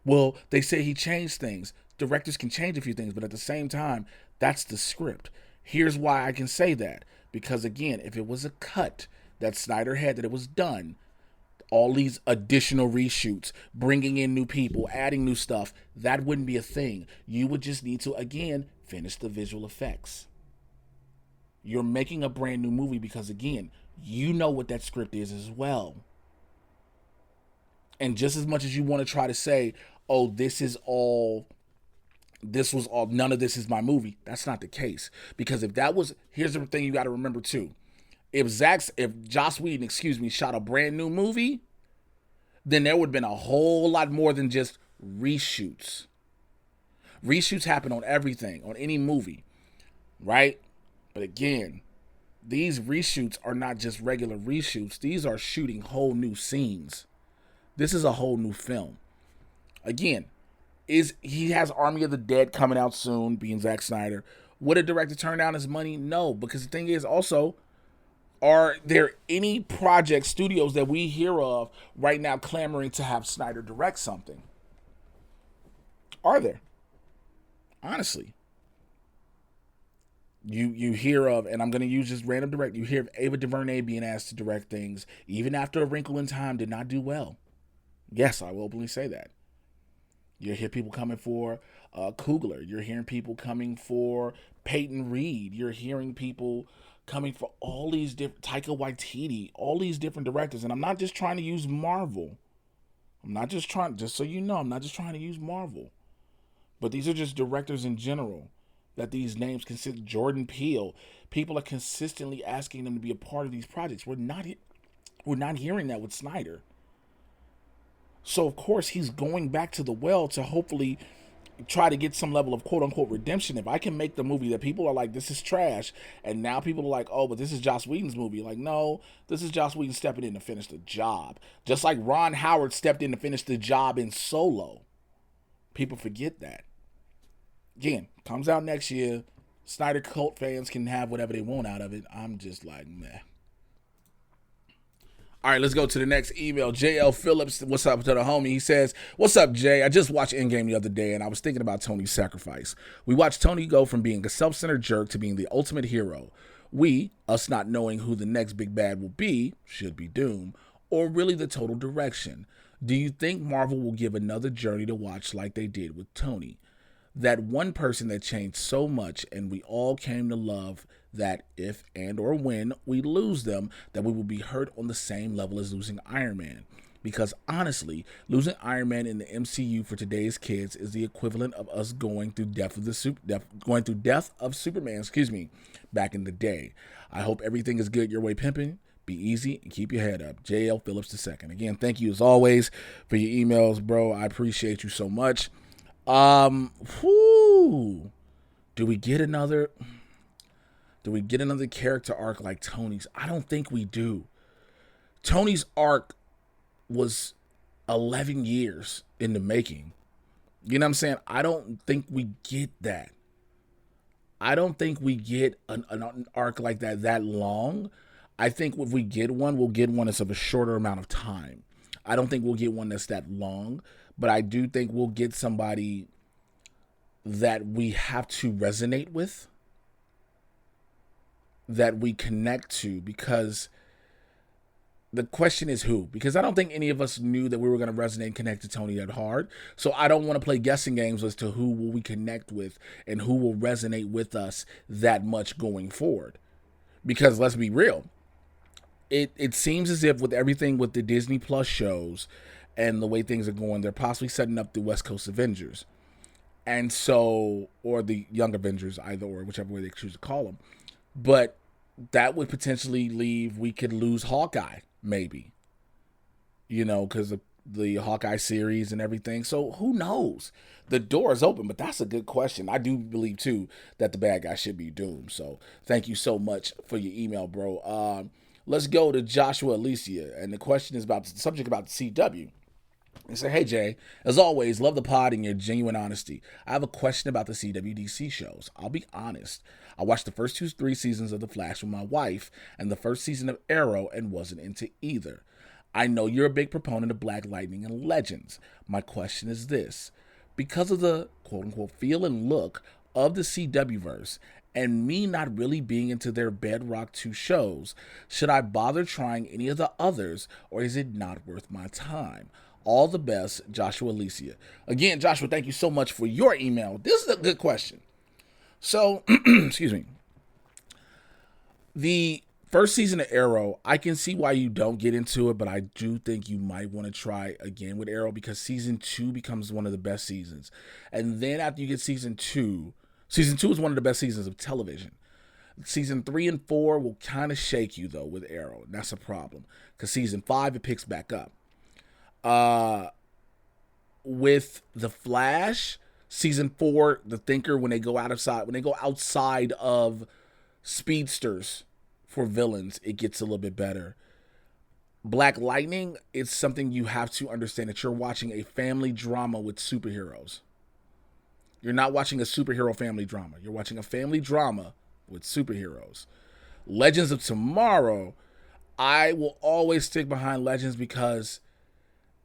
Well, they say he changed things. Directors can change a few things, but at the same time, that's the script. Here's why I can say that. Because again, if it was a cut that Snyder had, that it was done, all these additional reshoots, bringing in new people, adding new stuff, that wouldn't be a thing. You would just need to, again, finish the visual effects. You're making a brand new movie because, again, you know what that script is as well. And just as much as you want to try to say, oh, this was all, none of this is my movie, that's not the case. Because if that was, here's the thing you got to remember too. If Joss Whedon, shot a brand new movie, then there would have been a whole lot more than just reshoots. Reshoots happen on everything, on any movie, right? But again, these reshoots are not just regular reshoots. These are shooting whole new scenes. This is a whole new film. Again, he has Army of the Dead coming out soon, being Zack Snyder. Would a director turn down his money? No, because the thing is also, are there any project studios that we hear of right now clamoring to have Snyder direct something? Are there? Honestly. You hear of, and I'm going to use this random direct, you hear of Ava DuVernay being asked to direct things, even after A Wrinkle in Time did not do well. Yes, I will openly say that. You hear people coming for Coogler. You're hearing people coming for Peyton Reed. You're hearing people coming for all these different, Taika Waititi, all these different directors. And I'm not just trying to use Marvel. Just so you know, I'm not just trying to use Marvel. But these are just directors in general that these names consider. Jordan Peele. People are consistently asking them to be a part of these projects. We're not hearing that with Snyder. So, of course, he's going back to the well to hopefully try to get some level of quote-unquote redemption. If I can make the movie that people are like, this is trash, and now people are like, oh, but this is Joss Whedon's movie. Like, no, this is Joss Whedon stepping in to finish the job. Just like Ron Howard stepped in to finish the job in Solo. People forget that. Again, comes out next year. Snyder cult fans can have whatever they want out of it. I'm just like, meh. All right, let's go to the next email. JL Phillips, what's up to the homie? He says, what's up, Jay? I just watched Endgame the other day, and I was thinking about Tony's sacrifice. We watched Tony go from being a self-centered jerk to being the ultimate hero. We, us not knowing who the next big bad will be, should be Doom, or really the total direction. Do you think Marvel will give another journey to watch like they did with Tony? That one person that changed so much and we all came to love, that if and or when we lose them, that we will be hurt on the same level as losing Iron Man. Because honestly, losing Iron Man in the MCU for today's kids is the equivalent of us going through death of Superman, back in the day. I hope everything is good your way, pimping. Be easy and keep your head up. JL Phillips II. Again, thank you as always for your emails, bro. I appreciate you so much. Do we get another character arc like Tony's? I don't think we do. Tony's arc was 11 years in the making. You know what I'm saying? I don't think we get that. I don't think we get an arc like that long. I think if we get one, we'll get one that's of a shorter amount of time. I don't think we'll get one that's that long, but I do think we'll get somebody that we have to resonate with, that we connect to, because the question is who? Because I don't think any of us knew that we were going to resonate and connect to Tony that hard. So I don't want to play guessing games as to who will we connect with and who will resonate with us that much going forward. Because let's be real, it seems as if with everything with the Disney Plus shows and the way things are going, they're possibly setting up the West Coast Avengers. And so, or the Young Avengers, either or, whichever way they choose to call them. But that would potentially leave, we could lose Hawkeye, maybe. Because of the Hawkeye series and everything. So who knows? The door is open, but that's a good question. I do believe, too, that the bad guy should be doomed. So thank you so much for your email, bro. Let's go to Joshua Alicia. And the question is about the subject about the CW. They say, hey, Jay, as always, love the pod and your genuine honesty. I have a question about the CWDC shows. I'll be honest. I watched the first 3 seasons of The Flash with my wife and the first season of Arrow and wasn't into either. I know you're a big proponent of Black Lightning and Legends. My question is this. Because of the quote-unquote feel and look of the CW-verse and me not really being into their Bedrock 2 shows, should I bother trying any of the others or is it not worth my time? All the best, Joshua Alicia. Again, Joshua, thank you so much for your email. This is a good question. So, excuse me. The first season of Arrow, I can see why you don't get into it, but I do think you might want to try again with Arrow because season 2 becomes one of the best seasons. And then after you get season 2 is one of the best seasons of television. Season 3 and 4 will kind of shake you, though, with Arrow. And that's a problem because season 5, it picks back up. With The Flash, season 4, The Thinker, when they go outside of speedsters for villains, it gets a little bit better. Black Lightning, it's something you have to understand that you're watching a family drama with superheroes. You're not watching a superhero family drama. You're watching a family drama with superheroes. Legends of Tomorrow, I will always stick behind Legends because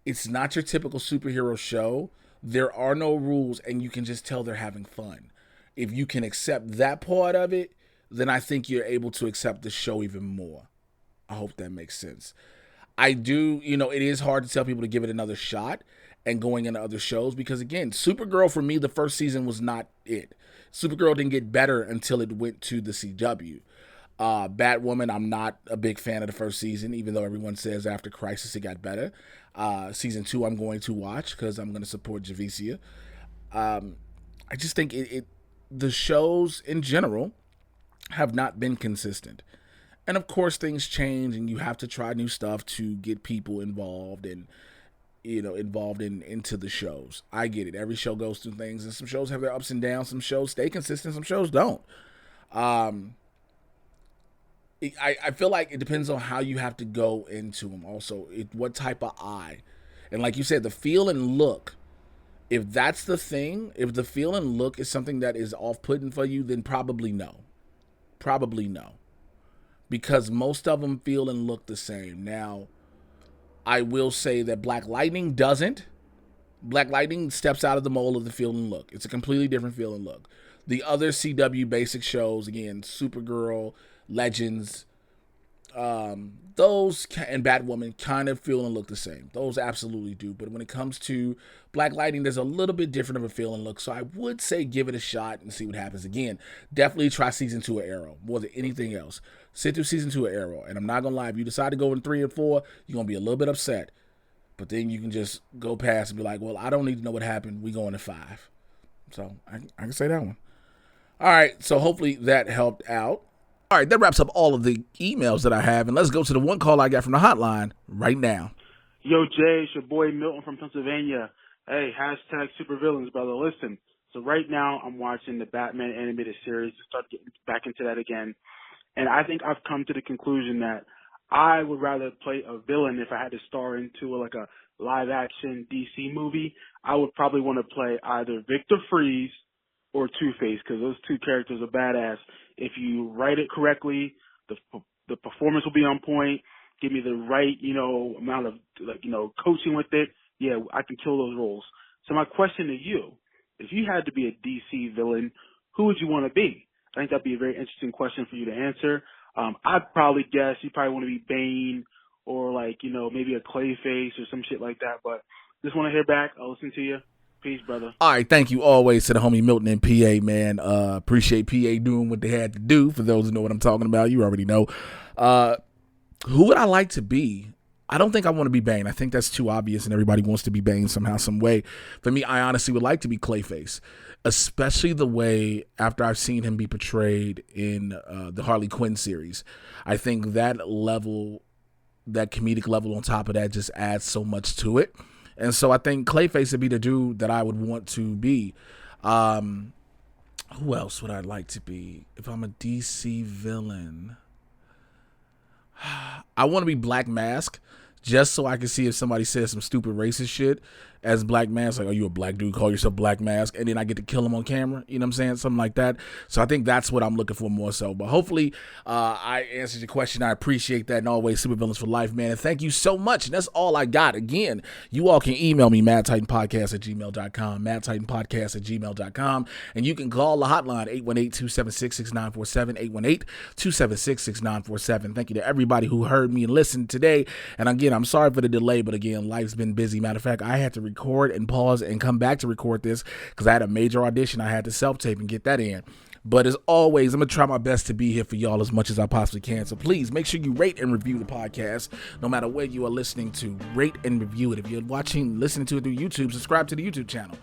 it's not your typical superhero show. There are no rules, and you can just tell they're having fun. If you can accept that part of it, then I think you're able to accept the show even more. I hope that makes sense. I do, it is hard to tell people to give it another shot and going into other shows because, again, Supergirl, for me, the first season was not it. Supergirl didn't get better until it went to the CW. Batwoman, I'm not a big fan of the first season, even though everyone says after Crisis it got better. Season 2 I'm going to watch because I'm going to support Javicia. I just think the shows in general have not been consistent. And of course things change and you have to try new stuff to get people involved and into the shows. I get it. Every show goes through things and some shows have their ups and downs. Some shows stay consistent, some shows don't. I feel like it depends on how you have to go into them. Also, what type of eye. And like you said, the feel and look. If that's the thing, if the feel and look is something that is off-putting for you, then probably no. Probably no. Because most of them feel and look the same. Now, I will say that Black Lightning doesn't. Black Lightning steps out of the mold of the feel and look. It's a completely different feel and look. The other CW basic shows, again, Supergirl, Legends, those and Batwoman kind of feel and look the same. Those absolutely do. But when it comes to Black Lightning, there's a little bit different of a feel and look. So I would say give it a shot and see what happens. Again, definitely try season 2 of Arrow more than anything else. Sit through season 2 of Arrow. And I'm not going to lie, if you decide to go in 3 and 4, you're going to be a little bit upset. But then you can just go past and be like, well, I don't need to know what happened. We going to 5. So I can say that one. All right. So hopefully that helped out. All right, that wraps up all of the emails that I have, and let's go to the one call I got from the hotline right now. Yo, Jay, it's your boy Milton from Pennsylvania. Hey, hashtag supervillains, brother. Listen, so right now I'm watching the Batman animated series to start getting back into that again, and I think I've come to the conclusion that I would rather play a villain if I had to star into like a live-action DC movie. I would probably want to play either Victor Freeze or Two-Face because those two characters are badass. If you write it correctly, the performance will be on point. Give me the right, amount of, coaching with it. Yeah, I can kill those roles. So my question to you, if you had to be a DC villain, who would you want to be? I think that'd be a very interesting question for you to answer. I'd probably guess you probably want to be Bane or maybe a Clayface or some shit like that. But just want to hear back. I'll listen to you. Peace, brother. All right, thank you always to the homie Milton and PA, man. Appreciate PA doing what they had to do. For those who know what I'm talking about, you already know. Who would I like to be? I don't think I want to be Bane. I think that's too obvious, and everybody wants to be Bane somehow, some way. For me, I honestly would like to be Clayface, especially the way after I've seen him be portrayed in the Harley Quinn series. I think that level, that comedic level on top of that just adds so much to it. And so I think Clayface would be the dude that I would want to be. Who else would I like to be if I'm a DC villain? I want to be Black Mask, just so I can see if somebody says some stupid racist shit as Black Mask, like, are you a black dude, call yourself Black Mask, and then I get to kill him on camera, you know what I'm saying, something like that. So I think that's what I'm looking for more so. But hopefully I answered your question. I appreciate that, and always Supervillains for life, man, and thank you so much. And that's all I got. Again, you all can email me, madtitanpodcast@gmail.com, madtitanpodcast@gmail.com, and you can call the hotline 818-276-6947, 818-276-6947. Thank you to everybody who heard me and listened today. And again, I'm sorry for the delay, but again, life's been busy. Matter of fact, I had to record and pause and come back to record this because I had a major audition I had to self-tape and get that in. But as always, I'm going to try my best to be here for y'all as much as I possibly can. So please make sure you rate and review the podcast, no matter where you are listening to. Rate and review it. If you're listening to it through YouTube, subscribe to the YouTube channel.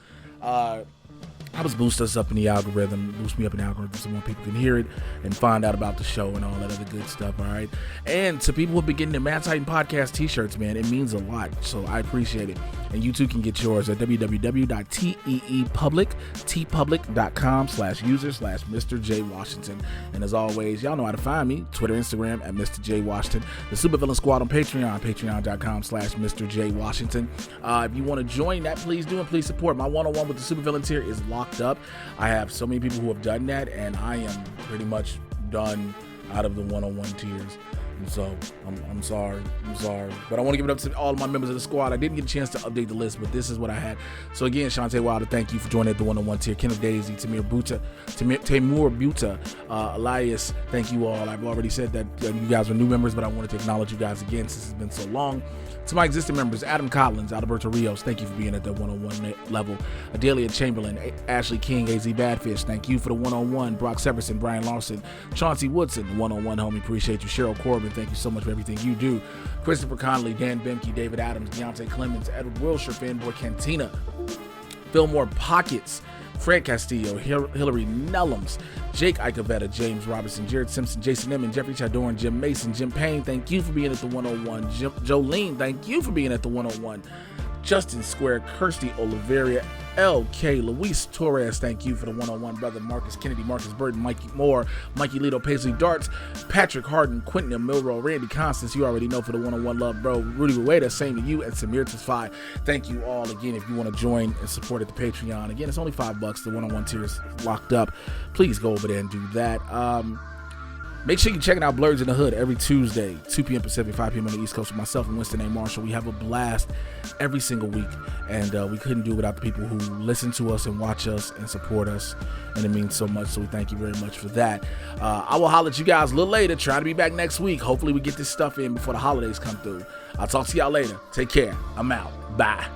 I was boost us up in the algorithm, boost me up in the algorithm so more people can hear it and find out about the show and all that other good stuff, all right? And to people who have been getting the Mad Titan Podcast t-shirts, man, it means a lot, so I appreciate it. And you too can get yours at tpublic.com/user/Mr. J Washington. And as always, y'all know how to find me, Twitter, Instagram at Mr. J Washington. The Supervillain Squad on Patreon, patreon.com/Mr. J Washington. If you want to join that, please do, and please support. My one-on-one with the Supervillain tier is locked up. I have so many people who have done that, and I am pretty much done out of the one-on-one tiers. And so I'm sorry, but I want to give it up to all of my members of the squad. I didn't get a chance to update the list, but this is what I had. So again, Shantae Wilder, thank you for joining at the one-on-one tier. Kenneth Daisy, Tamur Buta, Elias, thank you all. I've already said that you guys were new members, but I wanted to acknowledge you guys again since it's been so long. To my existing members, Adam Collins, Alberto Rios, thank you for being at the one-on-one level. Adelia Chamberlain, Ashley King, AZ Badfish, thank you for the one-on-one. Brock Severson, Brian Larson, Chauncey Woodson, one-on-one, homie, appreciate you. Cheryl Corbin, thank you so much for everything you do. Christopher Connolly, Dan Bemke, David Adams, Deontay Clemens, Edward Wilshire, Fanboy Cantina, Fillmore Pockets, Fred Castillo, Hillary Nellums, Jake Icavetta, James Robinson, Jared Simpson, Jason Emmon, Jeffrey Chadorn, Jim Mason, Jim Payne, thank you for being at the 101. Jolene, thank you for being at the 101. Justin Square, Kirsty Oliveria, LK, Luis Torres, thank you for the one-on-one, brother Marcus Kennedy, Marcus Burton, Mikey Moore, Mikey Lito, Paisley Darts, Patrick Harden, Quentin Milrow, Randy Constance, you already know for the one-on-one love, bro, Rudy Rueda, same to you, and Samir Tesfaye. Thank you all again. If you want to join and support at the Patreon, again, it's only $5. The one-on-one tier is locked up. Please go over there and do that. Make sure you're checking out Blurs in the Hood every Tuesday, 2 p.m. Pacific, 5 p.m. on the East Coast with myself and Winston A. Marshall. We have a blast every single week, and we couldn't do it without the people who listen to us and watch us and support us, and it means so much, so we thank you very much for that. I will holler at you guys a little later. Try to be back next week. Hopefully we get this stuff in before the holidays come through. I'll talk to y'all later. Take care. I'm out. Bye.